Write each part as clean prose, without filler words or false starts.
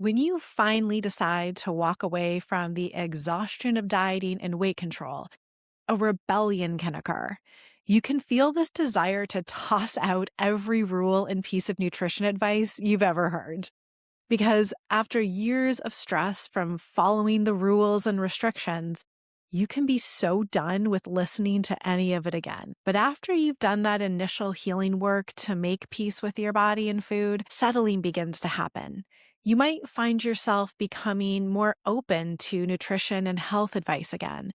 When you finally decide to walk away from the exhaustion of dieting and weight control, a rebellion can occur. You can feel this desire to toss out every rule and piece of nutrition advice you've ever heard. Because after years of stress from following the rules and restrictions, you can be so done with listening to any of it again. But after you've done that initial healing work to make peace with your body and food, settling begins to happen. You might find yourself becoming more open to nutrition and health advice again.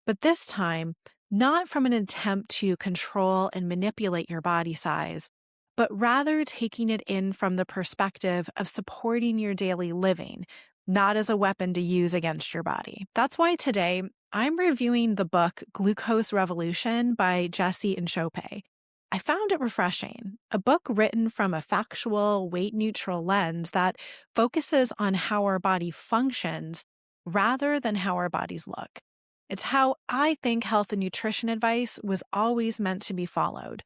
But this time, not from an attempt to control and manipulate your body size, but rather taking it in from the perspective of supporting your daily living, not as a weapon to use against your body. That's why today I'm reviewing the book Glucose Revolution by Jessie Inchauspé. I found it refreshing, a book written from a factual, weight-neutral lens that focuses on how our body functions rather than how our bodies look. It's how I think health and nutrition advice was always meant to be followed,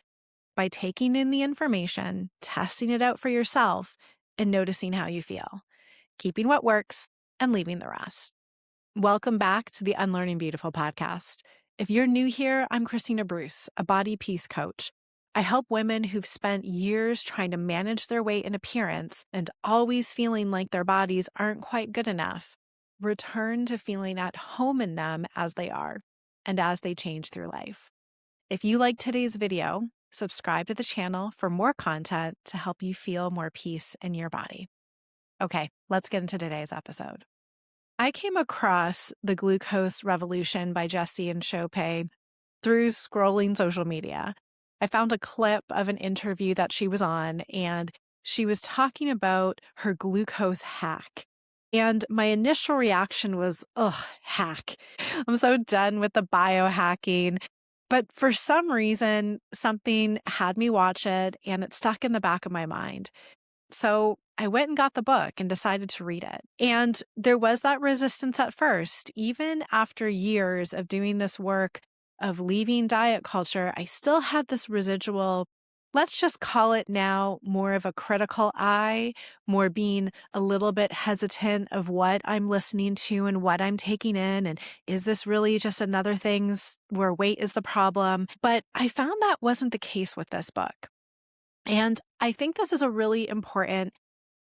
by taking in the information, testing it out for yourself, and noticing how you feel, keeping what works and leaving the rest. Welcome back to the Unlearning Beautiful podcast. If you're new here, I'm Kristina Bruce, a body peace coach. I help women who've spent years trying to manage their weight and appearance and always feeling like their bodies aren't quite good enough return to feeling at home in them as they are and as they change through life. If you like today's video, subscribe to the channel for more content to help you feel more peace in your body. Okay, let's get into today's episode. I came across the Glucose Revolution by Jessie Inchauspé through scrolling social media. I found a clip of an interview that she was on, and she was talking about her glucose hack. And my initial reaction was, hack. I'm so done with the biohacking. But for some reason, something had me watch it and it stuck in the back of my mind. So I went and got the book and decided to read it. And there was that resistance at first. Even after years of doing this work of leaving diet culture, I still had this residual, let's just call it now, more of a critical eye, more being a little bit hesitant of what I'm listening to and what I'm taking in. And is this really just another thing where weight is the problem? But I found that wasn't the case with this book. And I think this is a really important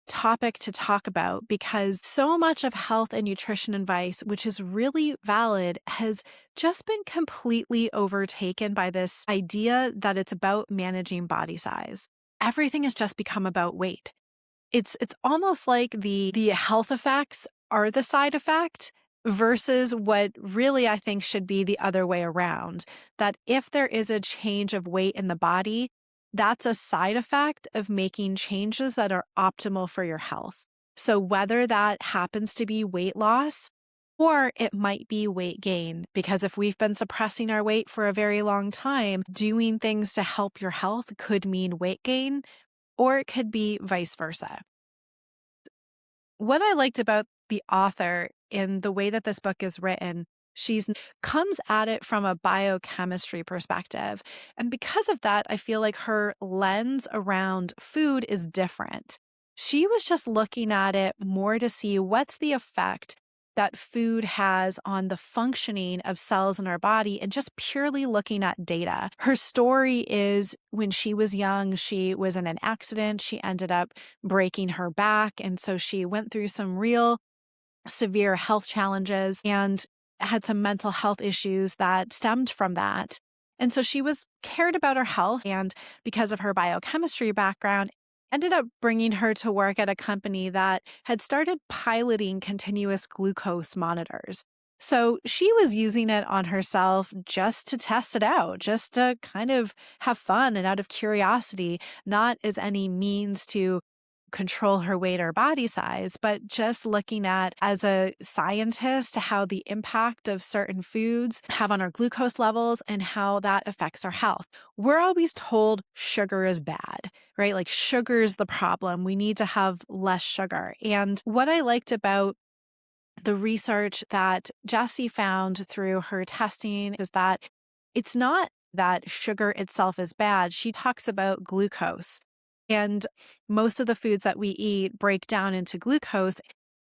topic to talk about because so much of health and nutrition advice, which is really valid, has just been completely overtaken by this idea that it's about managing body size. Everything has just become about weight. It's almost like the health effects are the side effect versus what really I think should be the other way around, that if there is a change of weight in the body, that's a side effect of making changes that are optimal for your health. So whether that happens to be weight loss or it might be weight gain, because if we've been suppressing our weight for a very long time, doing things to help your health could mean weight gain, or it could be vice versa. What I liked about the author in the way that this book is written, she comes at it from a biochemistry perspective. And because of that, I feel like her lens around food is different. She was just looking at it more to see what's the effect that food has on the functioning of cells in our body and just purely looking at data. Her story is when she was young, she was in an accident. She ended up breaking her back. And so she went through some real severe health challenges and had some mental health issues that stemmed from that. And so she was cared about her health, and because of her biochemistry background, ended up bringing her to work at a company that had started piloting continuous glucose monitors. So she was using it on herself just to test it out, just to kind of have fun and out of curiosity, not as any means to control her weight or body size, but just looking at, as a scientist, how the impact of certain foods have on our glucose levels and how that affects our health. We're always told sugar is bad, right? Like sugar is the problem. We need to have less sugar. And what I liked about the research that Jessie found through her testing is that it's not that sugar itself is bad. She talks about glucose. And most of the foods that we eat break down into glucose.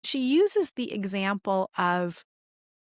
She uses the example of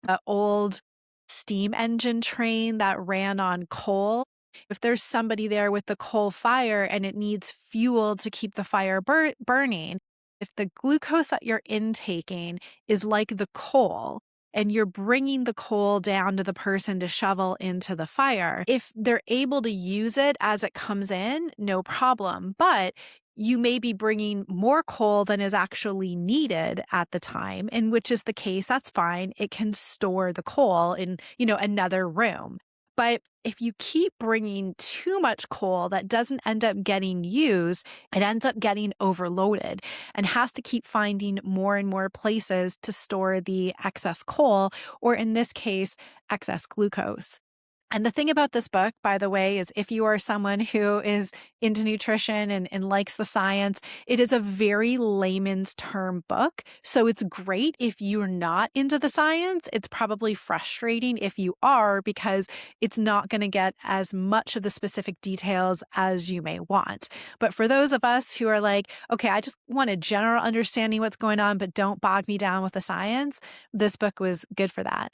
an old steam engine train that ran on coal. If there's somebody there with the coal fire and it needs fuel to keep the fire burning, if the glucose that you're intaking is like the coal and you're bringing the coal down to the person to shovel into the fire, if they're able to use it as it comes in, no problem. But you may be bringing more coal than is actually needed at the time, in which is the case, that's fine. It can store the coal in, another room. But if you keep bringing too much coal that doesn't end up getting used, it ends up getting overloaded and has to keep finding more and more places to store the excess coal, or in this case, excess glucose. And the thing about this book, by the way, is if you are someone who is into nutrition and likes the science, it is a very layman's term book. So it's great if you're not into the science. It's probably frustrating if you are, because it's not going to get as much of the specific details as you may want. But for those of us who are like, okay, I just want a general understanding what's going on, but don't bog me down with the science, this book was good for that.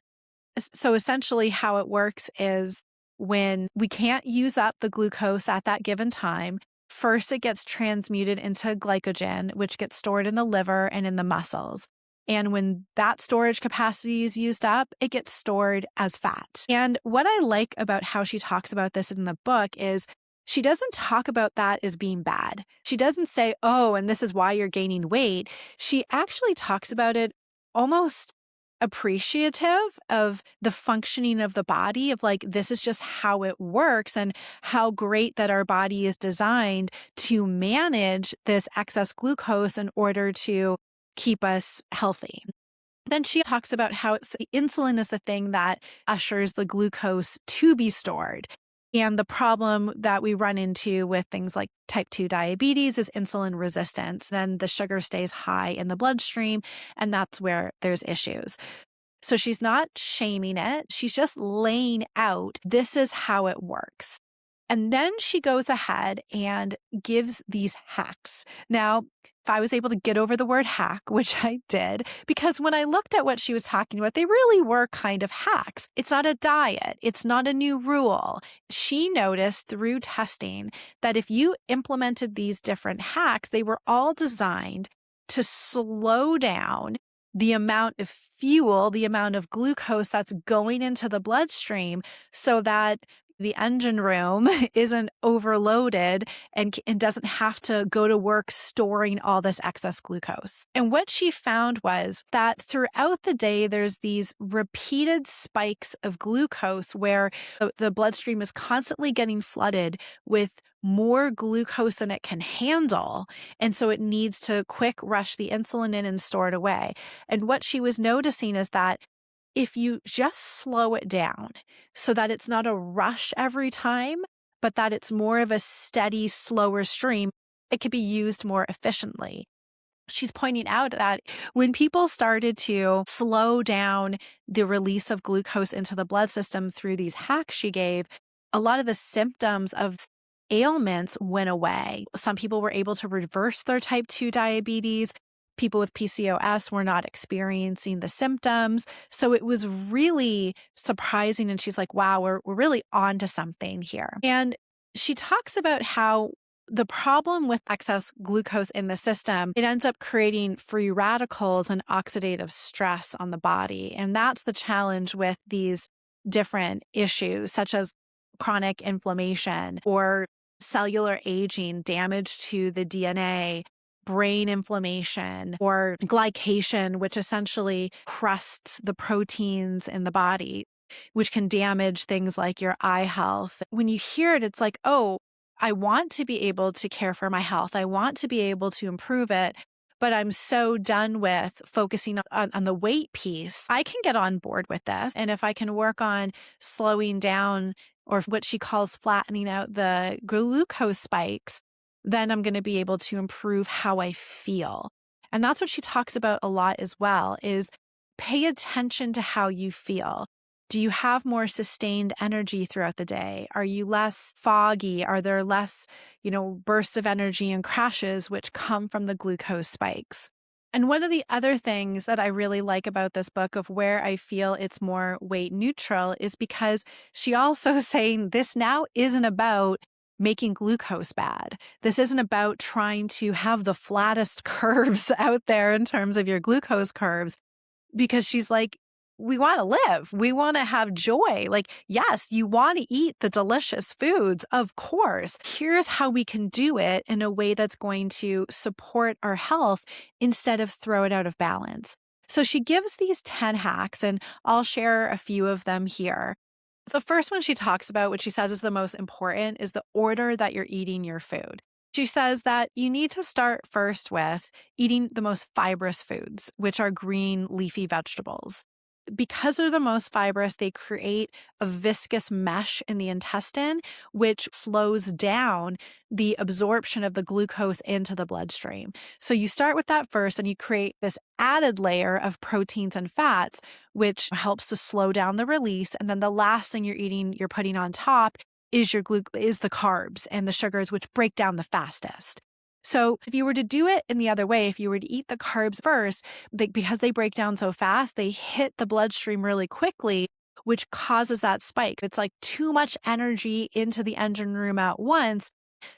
So essentially how it works is when we can't use up the glucose at that given time, first it gets transmuted into glycogen, which gets stored in the liver and in the muscles. And when that storage capacity is used up, it gets stored as fat. And what I like about how she talks about this in the book is she doesn't talk about that as being bad. She doesn't say, oh, and this is why you're gaining weight. She actually talks about it almost appreciative of the functioning of the body, of like, this is just how it works and how great that our body is designed to manage this excess glucose in order to keep us healthy. Then she talks about how insulin is the thing that ushers the glucose to be stored. And the problem that we run into with things like type 2 diabetes is insulin resistance. Then the sugar stays high in the bloodstream, and that's where there's issues. So she's not shaming it. She's just laying out, this is how it works. And then she goes ahead and gives these hacks. Now, if I was able to get over the word hack, which I did, because when I looked at what she was talking about, they really were kind of hacks. It's not a diet. It's not a new rule. She noticed through testing that if you implemented these different hacks, they were all designed to slow down the amount of fuel, the amount of glucose that's going into the bloodstream, so that the engine room isn't overloaded and doesn't have to go to work storing all this excess glucose. And what she found was that throughout the day, there's these repeated spikes of glucose where the bloodstream is constantly getting flooded with more glucose than it can handle. And so it needs to quick rush the insulin in and store it away. And what she was noticing is that if you just slow it down so that it's not a rush every time, but that it's more of a steady, slower stream, it could be used more efficiently. She's pointing out that when people started to slow down the release of glucose into the blood system through these hacks she gave, a lot of the symptoms of ailments went away. Some people were able to reverse their type 2 diabetes. People with PCOS were not experiencing the symptoms. So it was really surprising. And she's like, wow, we're really onto something here. And she talks about how the problem with excess glucose in the system, it ends up creating free radicals and oxidative stress on the body. And that's the challenge with these different issues, such as chronic inflammation or cellular aging, damage to the DNA, brain inflammation, or glycation, which essentially crusts the proteins in the body, which can damage things like your eye health. When you hear it, it's like, oh, I want to be able to care for my health. I want to be able to improve it, but I'm so done with focusing on the weight piece. I can get on board with this. And if I can work on slowing down, or what she calls flattening out the glucose spikes, then I'm going to be able to improve how I feel. And that's what she talks about a lot as well, is pay attention to how you feel. Do you have more sustained energy throughout the day? Are you less foggy? Are there less, bursts of energy and crashes which come from the glucose spikes? And one of the other things that I really like about this book of where I feel it's more weight neutral is because she also saying this now isn't about making glucose bad. This isn't about trying to have the flattest curves out there in terms of your glucose curves, because she's like, we want to live. We want to have joy. Like, yes, you want to eat the delicious foods, of course. Here's how we can do it in a way that's going to support our health instead of throw it out of balance. So she gives these 10 hacks, and I'll share a few of them here. So the first one she talks about, which she says is the most important, is the order that you're eating your food. She says that you need to start first with eating the most fibrous foods, which are green leafy vegetables. Because they're the most fibrous, they create a viscous mesh in the intestine, which slows down the absorption of the glucose into the bloodstream. So you start with that first, and you create this added layer of proteins and fats, which helps to slow down the release. And then the last thing you're putting on top is the carbs and the sugars, which break down the fastest. So if you were to do it in the other way, if you were to eat the carbs first, because they break down so fast, they hit the bloodstream really quickly, which causes that spike. It's like too much energy into the engine room at once.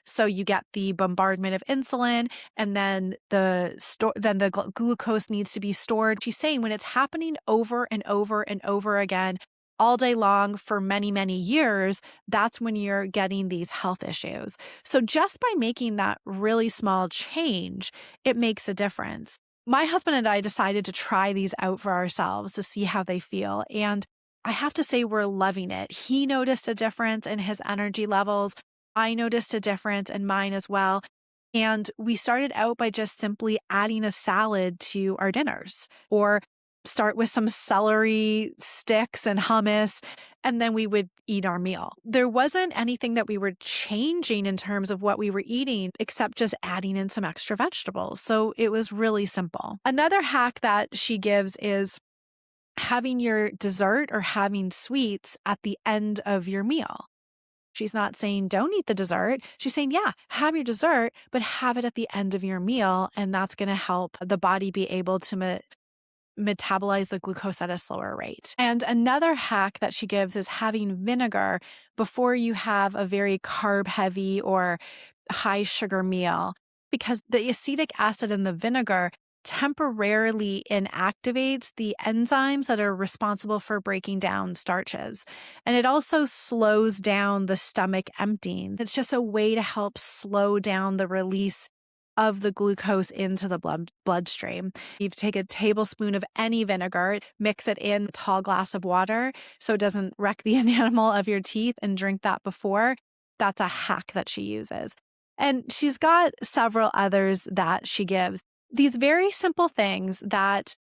So you get the bombardment of insulin, and then the glucose needs to be stored. She's saying when it's happening over and over and over again, all day long for many, many years, that's when you're getting these health issues. So just by making that really small change, it makes a difference. My husband and I decided to try these out for ourselves to see how they feel. And I have to say, we're loving it. He noticed a difference in his energy levels. I noticed a difference in mine as well. And we started out by just simply adding a salad to our dinners, or start with some celery sticks and hummus, and then we would eat our meal. There wasn't anything that we were changing in terms of what we were eating, except just adding in some extra vegetables. So it was really simple. Another hack that she gives is having your dessert or having sweets at the end of your meal. She's not saying don't eat the dessert. She's saying, yeah, have your dessert, but have it at the end of your meal. And that's going to help the body be able to metabolize the glucose at a slower rate. And another hack that she gives is having vinegar before you have a very carb heavy or high sugar meal, because the acetic acid in the vinegar temporarily inactivates the enzymes that are responsible for breaking down starches. And it also slows down the stomach emptying. It's just a way to help slow down the release of the glucose into the bloodstream. You take a tablespoon of any vinegar, mix it in a tall glass of water so it doesn't wreck the enamel of your teeth, and drink that before. That's a hack that she uses. And she's got several others that she gives. These very simple things that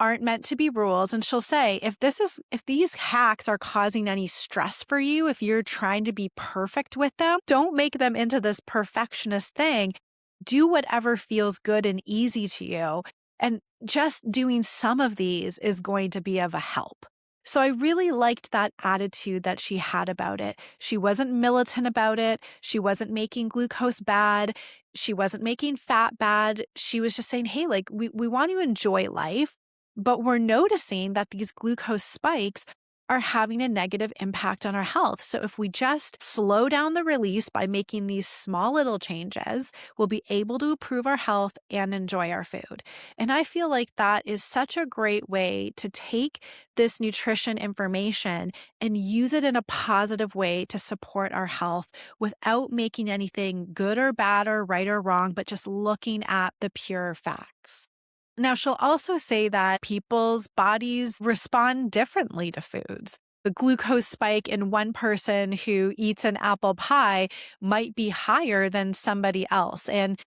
aren't meant to be rules. And she'll say, if these hacks are causing any stress for you, if you're trying to be perfect with them, don't make them into this perfectionist thing. Do whatever feels good and easy to you. And just doing some of these is going to be of a help. So I really liked that attitude that she had about it. She wasn't militant about it. She wasn't making glucose bad. She wasn't making fat bad. She was just saying, hey, like we want to enjoy life, but we're noticing that these glucose spikes are having a negative impact on our health. So if we just slow down the release by making these small little changes, we'll be able to improve our health and enjoy our food. And I feel like that is such a great way to take this nutrition information and use it in a positive way to support our health without making anything good or bad or right or wrong, but just looking at the pure facts. Now, she'll also say that people's bodies respond differently to foods. The glucose spike in one person who eats an apple pie might be higher than somebody else. And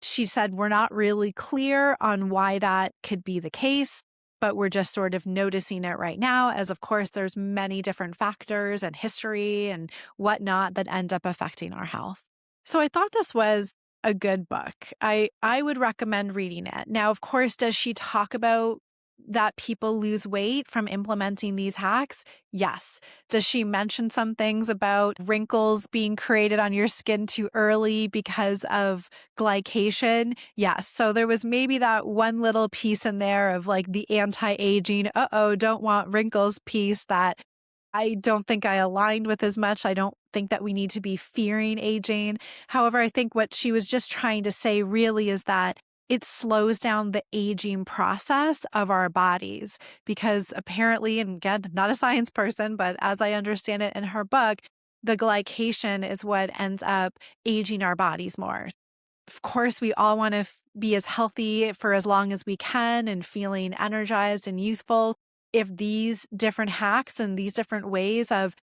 she said, we're not really clear on why that could be the case, but we're just sort of noticing it right now, as of course, there's many different factors and history and whatnot that end up affecting our health. So I thought this was a good book. I would recommend reading it. Now, of course, does she talk about that people lose weight from implementing these hacks? Yes. Does she mention some things about wrinkles being created on your skin too early because of glycation? Yes. So there was maybe that one little piece in there of like the anti-aging, don't want wrinkles piece that I don't think I aligned with as much. I don't think that we need to be fearing aging. However, I think what she was just trying to say really is that it slows down the aging process of our bodies because apparently, and again, not a science person, but as I understand it in her book, the glycation is what ends up aging our bodies more. Of course, we all want to be as healthy for as long as we can and feeling energized and youthful. If these different hacks and these different ways of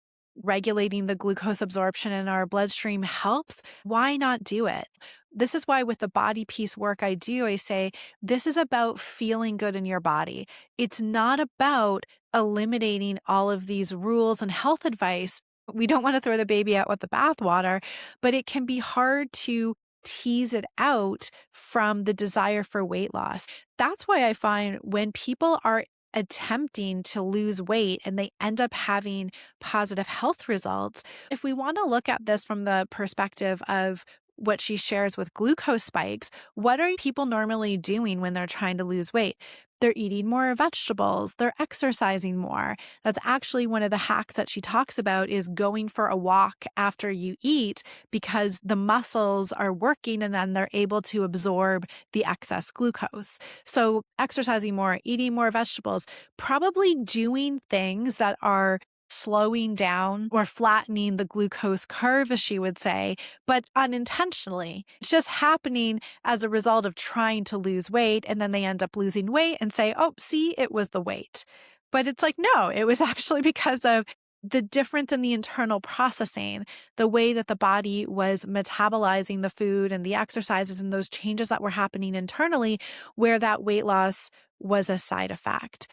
regulating the glucose absorption in our bloodstream helps, why not do it? This is why with the body piece work I do, I say this is about feeling good in your body. It's not about eliminating all of these rules and health advice. We don't want to throw the baby out with the bathwater, but it can be hard to tease it out from the desire for weight loss. That's why I find when people are attempting to lose weight and they end up having positive health results, if we want to look at this from the perspective of what she shares with glucose spikes, what are people normally doing when they're trying to lose weight? They're eating more vegetables, they're exercising more. That's actually one of the hacks that she talks about is going for a walk after you eat because the muscles are working and then they're able to absorb the excess glucose. So exercising more, eating more vegetables, probably doing things that are slowing down or flattening the glucose curve, as she would say, but unintentionally. It's just happening as a result of trying to lose weight. And then they end up losing weight and say, oh, see, it was the weight. But it's like, no, it was actually because of the difference in the internal processing, the way that the body was metabolizing the food and the exercises and those changes that were happening internally, where that weight loss was a side effect.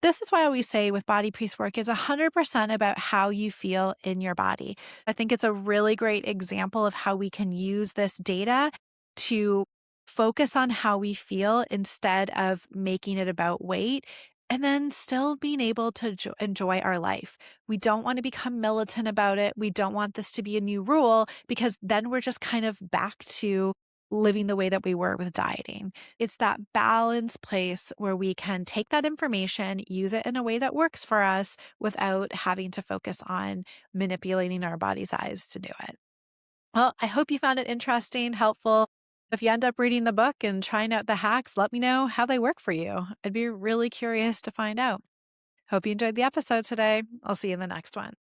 This is why I always say with body piece work, it's 100% about how you feel in your body. I think it's a really great example of how we can use this data to focus on how we feel instead of making it about weight and then still being able to enjoy our life. We don't want to become militant about it. We don't want this to be a new rule because then we're just kind of back to living the way that we were with dieting. It's that balanced place where we can take that information, use it in a way that works for us without having to focus on manipulating our body size to do it. Well, I hope you found it interesting, helpful. If you end up reading the book and trying out the hacks, let me know how they work for you. I'd be really curious to find out. Hope you enjoyed the episode today. I'll see you in the next one.